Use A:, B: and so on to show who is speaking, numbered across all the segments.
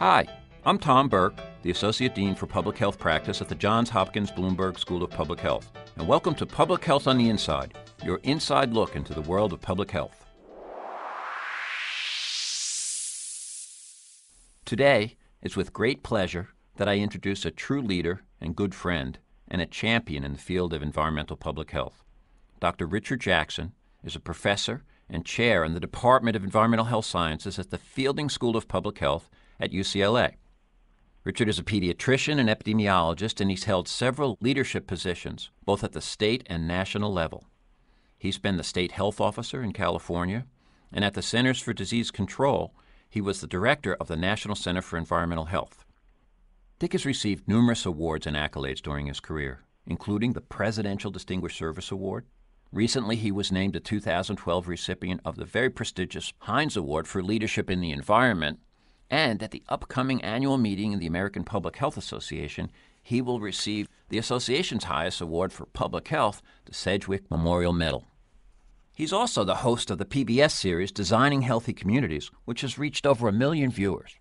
A: Hi, I'm Tom Burke, the Associate Dean for Public Health Practice at the Johns Hopkins Bloomberg School of Public Health, and welcome to Public Health on the Inside, your inside look into the world of public health. Today, it's with great pleasure that I introduce a true leader and good friend and a champion in the field of environmental public health. Dr. Richard Jackson is a professor and chair in the Department of Environmental Health Sciences at the Fielding School of Public Health at UCLA. Richard is a pediatrician and epidemiologist, and he's held several leadership positions, both at the state and national level. He's been the state health officer in California, and at the Centers for Disease Control, he was the director of the National Center for Environmental Health. Dick has received numerous awards and accolades during his career, including the Presidential Distinguished Service Award. Recently, he was named a 2012 recipient of the very prestigious Heinz Award for Leadership in the Environment, and at the upcoming annual meeting of the American Public Health Association, he will receive the association's highest award for public health, the Sedgwick Memorial Medal. He's also the host of the PBS series Designing Healthy Communities, which has reached over 1 million viewers.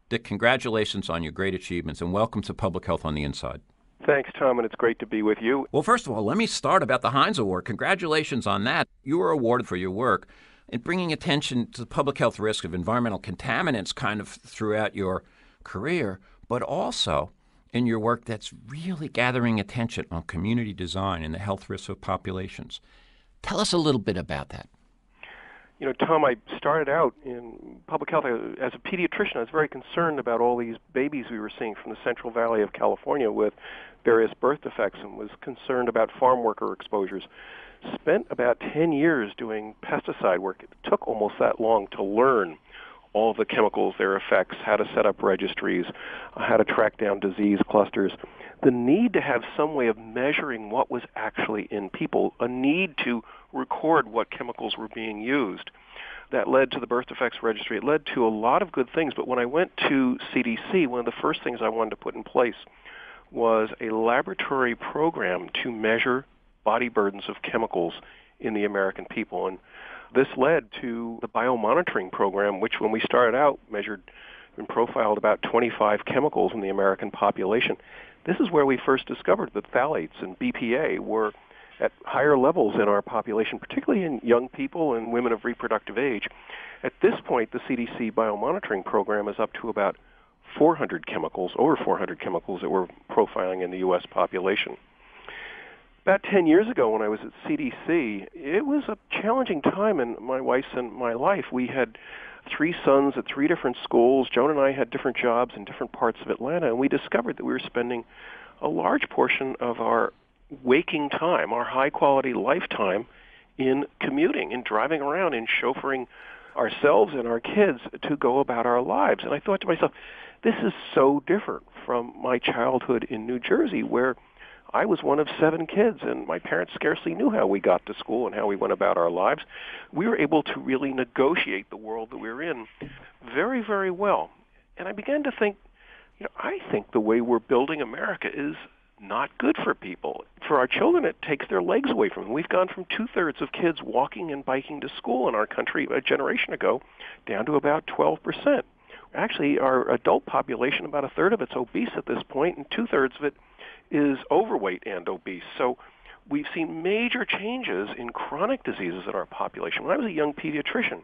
A: Dick, congratulations on your great achievements, and welcome to Public Health on the Inside.
B: Thanks, Tom, and it's great to be with you.
A: Well, first of all, let me start about the Heinz Award. Congratulations on that. You were awarded for your work in bringing attention to the public health risk of environmental contaminants kind of throughout your career, but also in your work that's really gathering attention on community design and the health risks of populations. Tell us a little bit about that.
B: You know, Tom, I started out in public health as a pediatrician. I was very concerned about all these babies we were seeing from the Central Valley of California with various birth defects, and was concerned about farm worker exposures. Spent about 10 years doing pesticide work. It took almost that long to learn all the chemicals, their effects, how to set up registries, how to track down disease clusters. The need to have some way of measuring what was actually in people, a need to record what chemicals were being used. That led to the birth defects registry. It led to a lot of good things, but when I went to CDC, one of the first things I wanted to put in place was a laboratory program to measure body burdens of chemicals in the American people. And this led to the biomonitoring program, which when we started out measured and profiled about 25 chemicals in the American population. This is where we first discovered that phthalates and BPA were at higher levels in our population, particularly in young people and women of reproductive age. At this point, the CDC biomonitoring program is up to about 400 chemicals, over 400 chemicals that we're profiling in the U.S. population. About 10 years ago when I was at CDC, it was a challenging time in my wife's and my life. We had 3 sons at 3 different schools. Joan and I had different jobs in different parts of Atlanta, and we discovered that we were spending a large portion of our waking time, our high-quality lifetime, in commuting, in driving around, in chauffeuring ourselves and our kids to go about our lives. And I thought to myself, this is so different from my childhood in New Jersey, where I was one of 7 kids, and my parents scarcely knew how we got to school and how we went about our lives. We were able to really negotiate the world that we were in very, very well. And I began to think, I think the way we're building America is not good for people. For our children, it takes their legs away from them. We've gone from 2/3 of kids walking and biking to school in our country a generation ago down to about 12%. Actually, our adult population, about 1/3 of it's obese at this point, and 2/3 of it is overweight and obese. So we've seen major changes in chronic diseases in our population. When I was a young pediatrician,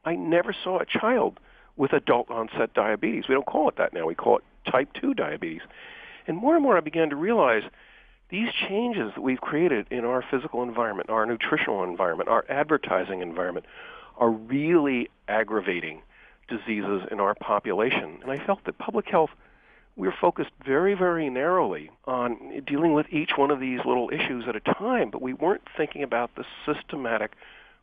B: I never saw a child with adult-onset diabetes. We don't call it that now. We call it type 2 diabetes. And more I began to realize these changes that we've created in our physical environment, our nutritional environment, our advertising environment, are really aggravating diseases in our population. And I felt that public health, we were focused very, very narrowly on dealing with each one of these little issues at a time, but we weren't thinking about the systematic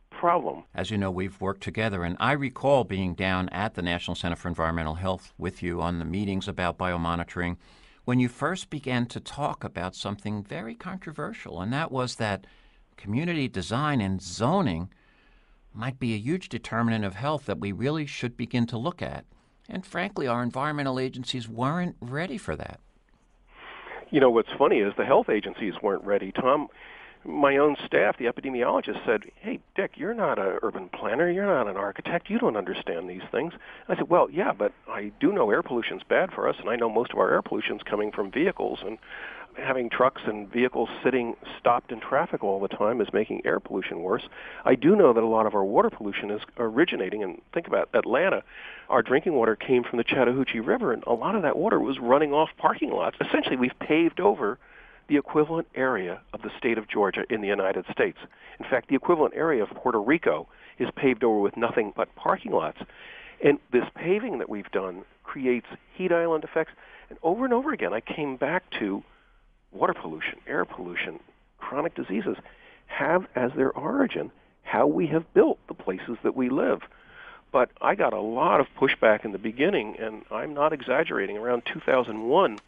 B: problem.
A: As you know, we've worked together, and I recall being down at the National Center for Environmental Health with you on the meetings about biomonitoring when you first began to talk about something very controversial, and that was that community design and zoning might be a huge determinant of health that we really should begin to look at. And frankly, our environmental agencies weren't ready for that.
B: You know, what's funny is the health agencies weren't ready, Tom. My own staff, the epidemiologist, said, "Hey, Dick, you're not an urban planner. You're not an architect. You don't understand these things." I said, "Well, yeah, but I do know air pollution's bad for us, and I know most of our air pollution's coming from vehicles, and having trucks and vehicles sitting stopped in traffic all the time is making air pollution worse. I do know that a lot of our water pollution is originating, and think about Atlanta. Our drinking water came from the Chattahoochee River, and a lot of that water was running off parking lots. Essentially, we've paved over the equivalent area of the state of Georgia in the United States. In fact, the equivalent area of Puerto Rico is paved over with nothing but parking lots. And this paving that we've done creates heat island effects. And over again, I came back to water pollution, air pollution, chronic diseases have as their origin how we have built the places that we live. But I got a lot of pushback in the beginning, and I'm not exaggerating. Around 2001,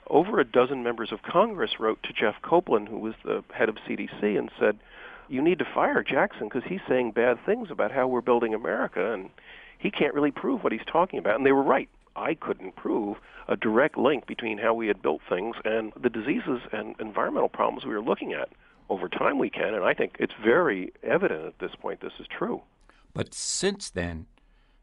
B: over a dozen members of Congress wrote to Jeff Copeland, who was the head of CDC, and said, "You need to fire Jackson because he's saying bad things about how we're building America, and he can't really prove what he's talking about." And they were right. I couldn't prove a direct link between how we had built things and the diseases and environmental problems we were looking at. Over time we can, and I think it's very evident at this point this is true.
A: But since then,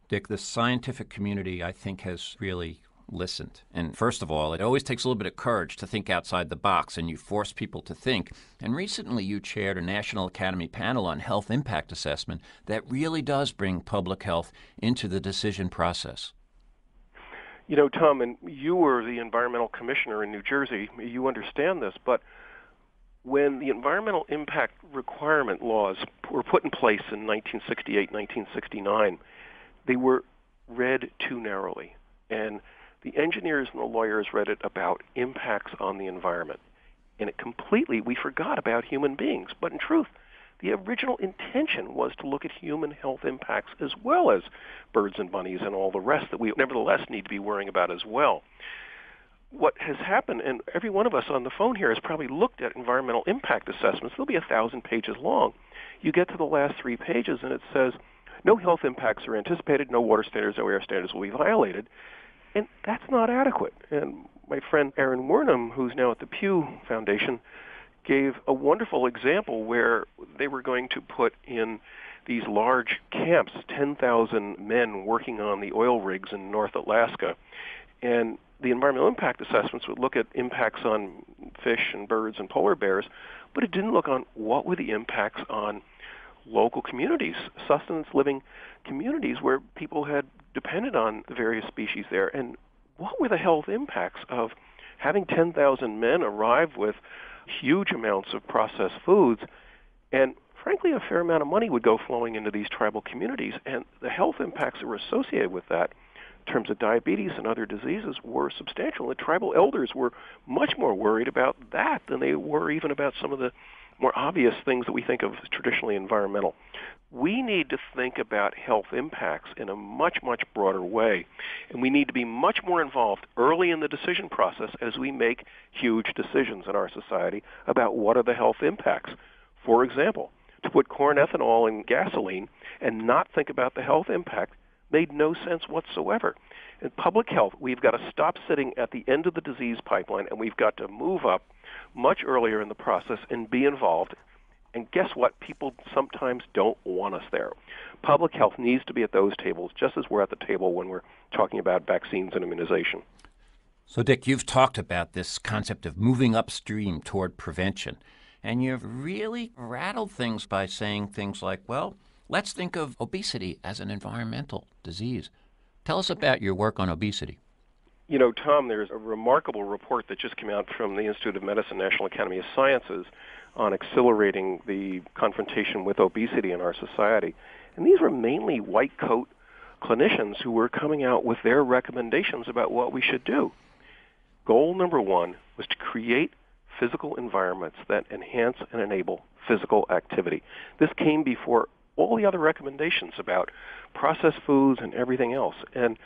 A: Dick, the scientific community, I think, has really listened. And first of all, it always takes a little bit of courage to think outside the box, and you force people to think. And recently you chaired a National Academy panel on health impact assessment that really does bring public health into the decision process.
B: You know, Tom, and you were the environmental commissioner in New Jersey. You understand this, but when the environmental impact requirement laws were put in place in 1968, 1969, they were read too narrowly. And the engineers and the lawyers read it about impacts on the environment. And we forgot about human beings. But in truth, the original intention was to look at human health impacts as well as birds and bunnies and all the rest that we nevertheless need to be worrying about as well. What has happened, and every one of us on the phone here has probably looked at environmental impact assessments. They'll be 1,000 pages long. You get to the last 3 pages and it says, no health impacts are anticipated, no water standards, no air standards will be violated. And that's not adequate. And my friend Aaron Wernham, who's now at the Pew Foundation, gave a wonderful example where they were going to put in these large camps, 10,000 men working on the oil rigs in North Alaska. And the environmental impact assessments would look at impacts on fish and birds and polar bears, but it didn't look on what were the impacts on local communities, sustenance living communities where people had depended on the various species there. And what were the health impacts of having 10,000 men arrive with huge amounts of processed foods? And frankly, a fair amount of money would go flowing into these tribal communities. And the health impacts that were associated with that in terms of diabetes and other diseases were substantial. The tribal elders were much more worried about that than they were even about some of the more obvious things that we think of as traditionally environmental. We need to think about health impacts in a much, much broader way, and we need to be much more involved early in the decision process as we make huge decisions in our society about what are the health impacts. For example, to put corn ethanol in gasoline and not think about the health impact made no sense whatsoever. In public health, we've got to stop sitting at the end of the disease pipeline, and we've got to move up much earlier in the process and be involved. And guess what? People sometimes don't want us there. Public health needs to be at those tables just as we're at the table when we're talking about vaccines and immunization.
A: So, Dick, you've talked about this concept of moving upstream toward prevention, and you've really rattled things by saying things like, well, let's think of obesity as an environmental disease. Tell us about your work on obesity.
B: You know, Tom, there's a remarkable report that just came out from the Institute of Medicine, National Academy of Sciences, on accelerating the confrontation with obesity in our society. And these were mainly white coat clinicians who were coming out with their recommendations about what we should do. Goal number one was to create physical environments that enhance and enable physical activity. This came before all the other recommendations about processed foods and everything else. And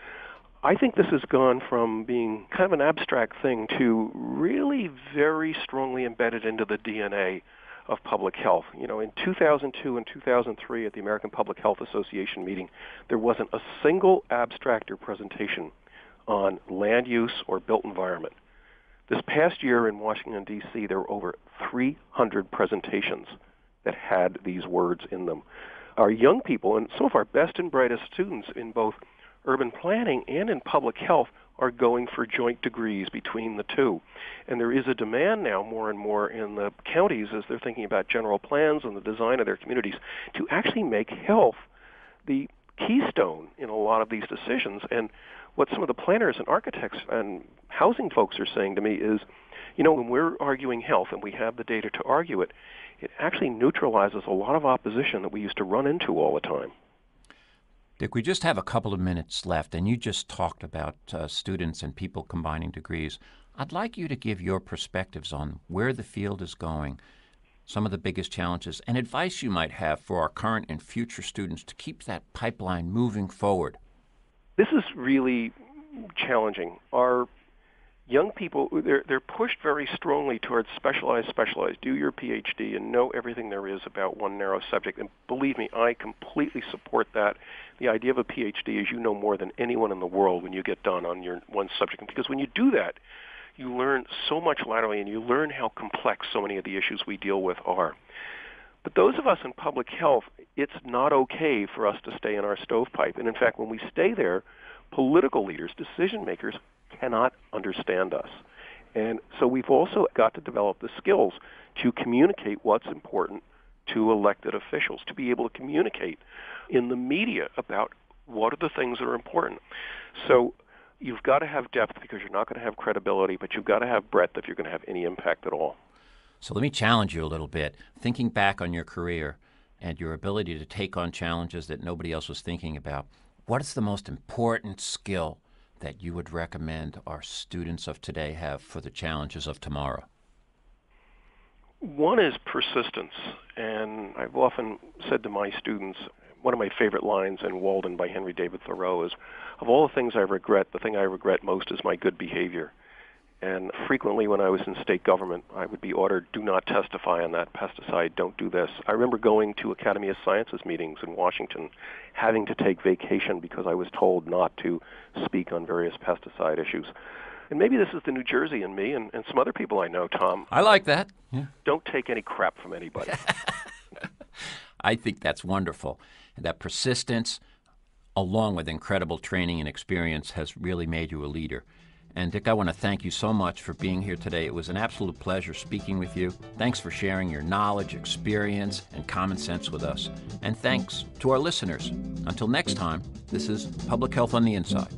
B: I think this has gone from being kind of an abstract thing to really very strongly embedded into the DNA of public health. You know, in 2002 and 2003 at the American Public Health Association meeting, there wasn't a single abstract or presentation on land use or built environment. This past year in Washington, D.C., there were over 300 presentations that had these words in them. Our young people and some of our best and brightest students in both urban planning and in public health are going for joint degrees between the two. And there is a demand now more and more in the counties as they're thinking about general plans and the design of their communities to actually make health the keystone in a lot of these decisions. And what some of the planners and architects and housing folks are saying to me is, when we're arguing health and we have the data to argue it, it actually neutralizes a lot of opposition that we used to run into all the time.
A: Dick, we just have a couple of minutes left, and you just talked about students and people combining degrees. I'd like you to give your perspectives on where the field is going, some of the biggest challenges, and advice you might have for our current and future students to keep that pipeline moving forward.
B: This is really challenging. Our young people, they're pushed very strongly towards specialize, do your PhD, and know everything there is about one narrow subject. And believe me, I completely support that. The idea of a PhD is you know more than anyone in the world when you get done on your one subject. Because when you do that, you learn so much laterally, and you learn how complex so many of the issues we deal with are. But those of us in public health, it's not okay for us to stay in our stovepipe. And in fact, when we stay there, political leaders, decision makers, cannot understand us. And so we've also got to develop the skills to communicate what's important to elected officials, to be able to communicate in the media about what are the things that are important. So you've got to have depth because you're not going to have credibility, but you've got to have breadth if you're going to have any impact at all.
A: So let me challenge you a little bit. Thinking back on your career and your ability to take on challenges that nobody else was thinking about, what is the most important skill that you would recommend our students of today have for the challenges of tomorrow?
B: One is persistence, and I've often said to my students, one of my favorite lines in Walden by Henry David Thoreau is, of all the things I regret, the thing I regret most is my good behavior. And frequently when I was in state government, I would be ordered, do not testify on that pesticide, don't do this. I remember going to Academy of Sciences meetings in Washington, having to take vacation because I was told not to speak on various pesticide issues. And maybe this is the New Jersey in me and some other people I know, Tom.
A: I like that. Yeah.
B: Don't take any crap from anybody.
A: I think that's wonderful. And that persistence, along with incredible training and experience, has really made you a leader. And Dick, I want to thank you so much for being here today. It was an absolute pleasure speaking with you. Thanks for sharing your knowledge, experience, and common sense with us. And thanks to our listeners. Until next time, this is Public Health on the Inside.